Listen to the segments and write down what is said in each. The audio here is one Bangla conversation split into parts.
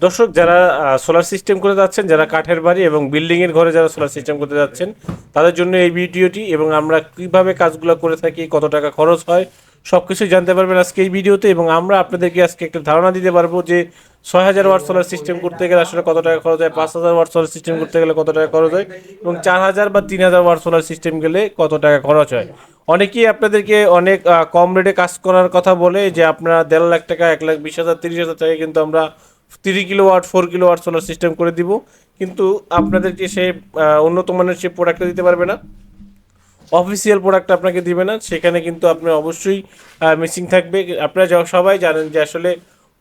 দর্শক, যারা সোলার সিস্টেম করে যাচ্ছেন, যারা কাঠের বাড়ি এবং বিল্ডিংয়ের ঘরে যারা সোলার সিস্টেম করতে যাচ্ছেন, তাদের জন্য এই ভিডিওটি। এবং আমরা কিভাবে কাজগুলো করে থাকি, কত টাকা খরচ হয়, সব কিছুই জানতে পারবেন আজকে এই ভিডিওতে। এবং আমরা আপনাদেরকে আজকে একটা ধারণা দিতে পারবো যে 6,000 ওয়াট সোলার সিস্টেম করতে গেলে আসলে কত টাকা খরচ হয়, 5,000 ওয়াট সোলার সিস্টেম করতে গেলে কত টাকা খরচ হয়, এবং 4,000 বা 3,000 ওয়াট সোলার সিস্টেম গেলে কত টাকা খরচ হয়। অনেকেই আপনাদেরকে অনেক কম রেটে কাজ করার কথা বলে যে আপনারা 1.5 লাখ টাকা, 1,20,000, 30,000 টাকা কিন্তু আমরা 3 কিলোওয়াট 4 কিলোওয়াট সোলার সিস্টেম করে দিব। কিন্তু আপনাদেরকে সে উন্নত মানের সে প্রোডাক্টটা দিতে পারবে না, অফিসিয়াল প্রোডাক্ট আপনাকে দিবে না। সেখানে কিন্তু আপনার অবশ্যই মিসিং থাকবে। আপনারা সবাই জানেন যে আসলে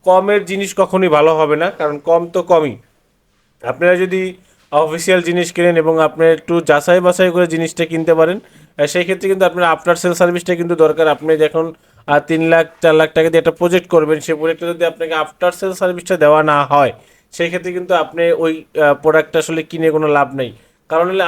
কমের জিনিস কখনোই ভালো হবে না, কারণ কম তো কমই। আপনারা যদি অফিসিয়াল জিনিস কেনেন এবং আপনি একটু যাচাই বাছাই করে জিনিসটা কিনতে পারেন, সেই ক্ষেত্রে কিন্তু আপনার আফটার সেল সার্ভিসটা কিন্তু দরকার। আপনি যখন 3 লাখ 4 লাখ টাকা দিয়ে একটা প্রজেক্ট করবেন, সেই প্রজেক্টে যদি আপনাকে আফটার সেল সার্ভিসটা দেওয়া না হয়, সেই ক্ষেত্রে কিন্তু আপনি ওই প্রোডাক্টটা আসলে কিনে কোনো লাভ নেই। কারণ হলে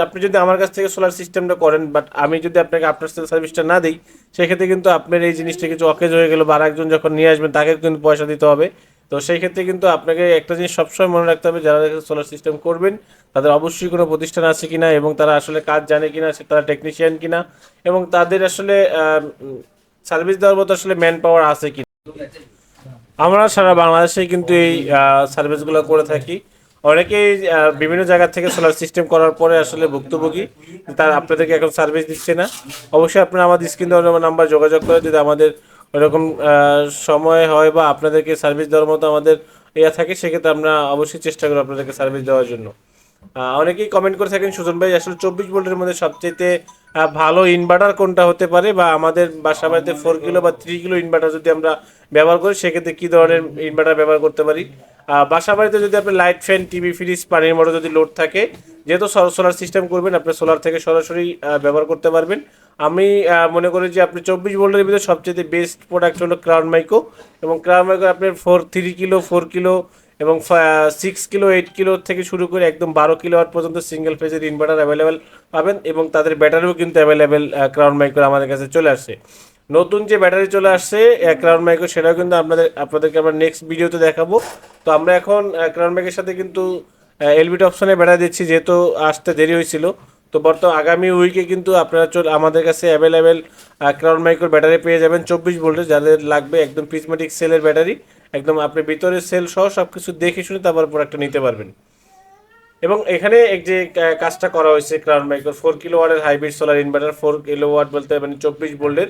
আপনি যদি আমার কাছ থেকে সোলার সিস্টেমটা করেন, বাট আমি যদি আপনাকে আফটার সেল সার্ভিসটা না দিই, সেক্ষেত্রে কিন্তু আপনার এই জিনিসটা কিছু অকেজ হয়ে গেল বা আরেকজন যখন নিয়ে আসবেন তাকে কিন্তু পয়সা দিতে হবে। তো সেই ক্ষেত্রে কিন্তু আপনাকে একটা জিনিস সবসময় মনে রাখতে হবে, যারা সোলার সিস্টেম করবেন তাদের অবশ্যই কোনো প্রতিষ্ঠান আছে কিনা, এবং তারা আসলে কাজ জানে কিনা, তারা টেকনিশিয়ান কিনা, এবং তাদের আসলে সার্ভিস দেওয়ার মতো আসলে ম্যান পাওয়ার আছে কিনা। আমরা সারা বাংলাদেশে কিন্তু এই সার্ভিসগুলো করে থাকি। অনেকেই বিভিন্ন জায়গা থেকে সোলার সিস্টেম করার পরে আসলে ভুক্তভোগী, তার আপনাদেরকে এখন সার্ভিস দিচ্ছে না। অবশ্যই আপনারা আমাদের স্ক্রিন দেওয়ার নাম্বার যোগাযোগ করে যদি আমাদের ওরকম সময় হয় বা আপনাদেরকে সার্ভিস দেওয়ার মতো আমাদের থাকে, সেক্ষেত্রে আমরা অবশ্যই চেষ্টা করব আপনাদেরকে সার্ভিস দেওয়ার জন্য। অনেকেই কমেন্ট করে থাকেন, সুজন ভাই আসলে 24 ভোল্টের মধ্যে সবচেয়ে ভালো ইনভার্টার কোনটা হতে পারে, বা আমাদের বাসা বাড়িতে 4 কিলো বা 3 কিলো ইনভার্টার যদি আমরা ব্যবহার করি, সেক্ষেত্রে কী ধরনের ইনভার্টার ব্যবহার করতে পারি। বাসা বাড়িতে যদি আপনি লাইট, ফ্যান, টিভি, ফ্রিজ, পানির মোটর যদি লোড থাকে, যেহেতু সোলার সিস্টেম করবেন, আপনি সোলার থেকে সরাসরি ব্যবহার করতে পারবেন। আমি মনে করি যে আপনি 24 ভোল্টের ভিতরে সবচেয়ে বেস্ট প্রোডাক্ট হলো ক্রাউন মাইক্রো। এবং ক্রাউন মাইক্রো আপনার 3 কিলো, 4 কিলো এবং 6 কিলো, 8 কিলো থেকে শুরু করে একদম 12 কিলোওয়াট পর্যন্ত সিঙ্গেল ফেজের ইনভার্টার অ্যাভেলেবেল পাবেন। এবং তাদের ব্যাটারিও কিন্তু অ্যাভেলেবেল ক্রাউন মাইক্রো আমাদের কাছে চলে আসছে। নতুন যে ব্যাটারি চলে আসছে ক্রাউন মাইক্রো, সেটাও কিন্তু আপনাদেরকে আমরা নেক্সট ভিডিওতে দেখাবো। তো আমরা এখন ক্রাউন মাইক্রোর সাথে কিন্তু এলবিটি অপশনে ব্যাটারি দিচ্ছি, যেহেতু আসতে দেরি হয়েছিল। তো বর্তমান আগামী উইকে কিন্তু আপনারা আমাদের কাছে অ্যাভেলেবেল ক্রাউন মাইক্রোর ব্যাটারি পেয়ে যাবেন 24 ভোল্টের, যাদের লাগবে একদম প্রিজমেটিক সেলের ব্যাটারি। একদম আপনি ভিতরে সেল সহ সব কিছু দেখে শুনে তারপর প্রোডাক্টটা নিতে পারবেন। এবং এখানে এক যে কাজটা করা হয়েছে ক্রাউন মাইক্রোর 4 কিলোওয়াটের হাইব্রিড সোলার ইনভার্টার, 4 কিলোওয়াট বলতে মানে 24 ভোল্টের।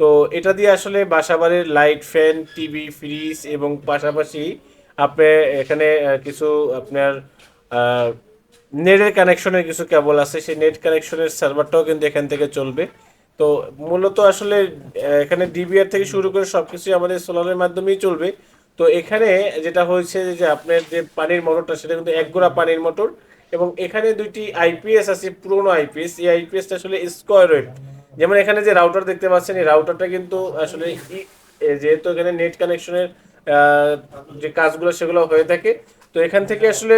তো এটা দিয়ে আসলে বাসাবাড়ির লাইট, ফ্যান, টিভি, ফ্রিজ এবং পাশাপাশি আপনি এখানে কিছু আপনার নেটের কানেকশনের কিছু কেবল আছে, সেই নেট কানেকশনের সার্ভারটাও কিন্তু এখান থেকে চলবে। তো মূলত আসলে এখানে ডিবিআর থেকে শুরু করে সব কিছুই আমাদের সোলারের মাধ্যমেই চলবে। তো এখানে যেটা হয়েছে যে আপনার যে পানির মোটরটা, সেটা কিন্তু একগোড়া পানির মোটর। এবং এখানে দুইটি আইপিএস আছে, পুরোনো আইপিএস। এই আইপিএসটা আসলে স্কোয়ার ওয়েভ। যেমন এখানে যে রাউটার দেখতে পাচ্ছেন, এই রাউটারটা কিন্তু আসলে যেহেতু এখানে নেট কানেকশনের যে কাজগুলো সেগুলো হয়ে থাকে, তো এখান থেকে আসলে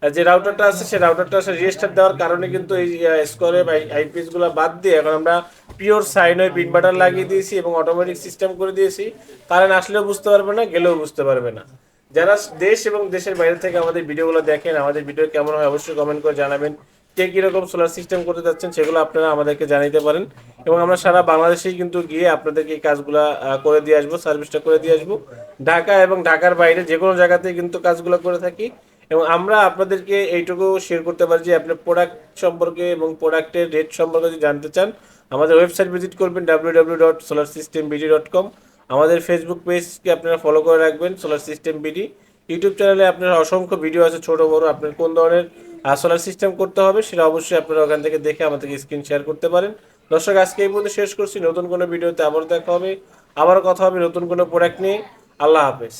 যে রাউটারটা আছে, সেই রাউটারটা আসলে রেজিস্টার দেওয়ার কারণে কিন্তু এই স্কোয়ারে আইপিএস গুলো বাদ দিয়ে এখন আমরা পিওর সাইন ওয়েভ ইনভার্টার লাগিয়ে দিয়েছি এবং অটোমেটিক সিস্টেম করে দিয়েছি। কারেন্ট আসলেও বুঝতে পারবে না, গেলেও বুঝতে পারবে না। যারা দেশ এবং দেশের বাইরে থেকে আমাদের ভিডিওগুলো দেখেন, আমাদের ভিডিও কেমন হয় অবশ্যই কমেন্ট করে জানাবেন। কে কীরকম সোলার সিস্টেম করতে যাচ্ছেন সেগুলো আপনারা আমাদেরকে জানাতে পারেন। এবং আমরা সারা বাংলাদেশেই কিন্তু গিয়ে আপনাদেরকে এই কাজগুলো করে দিয়ে আসবো, সার্ভিসটা করে দিয়ে আসবো। ঢাকা এবং ঢাকার বাইরে যে কোনো জায়গাতেই কিন্তু কাজগুলো করে থাকি। এবং আমরা আপনাদেরকে এইটুকু শেয়ার করতে পারি যে আপনার প্রোডাক্ট সম্পর্কে এবং প্রোডাক্টের রেট সম্পর্কে যদি জানতে চান, আমাদের ওয়েবসাইট ভিজিট করবেন www.solarsystembd.com। আমাদের ফেসবুক পেজকে আপনারা ফলো করে রাখবেন সোলার সিস্টেম বিডি। ইউটিউব চ্যানেলে আপনার অসংখ্য ভিডিও আছে, ছোট বড়। আপনার কোন ধরনের সোলার সিস্টেম করতে হবে সেটা অবশ্যই আপনারা ওখান থেকে দেখে আমাদেরকে স্ক্রিন শেয়ার করতে পারেন। দর্শক, আজকে এই পর্যন্ত শেষ করছি। নতুন কোনো ভিডিওতে আবার দেখা হবে, আবার কথা হবে নতুন কোনো প্রোডাক্ট নিয়ে। আল্লাহ হাফেজ।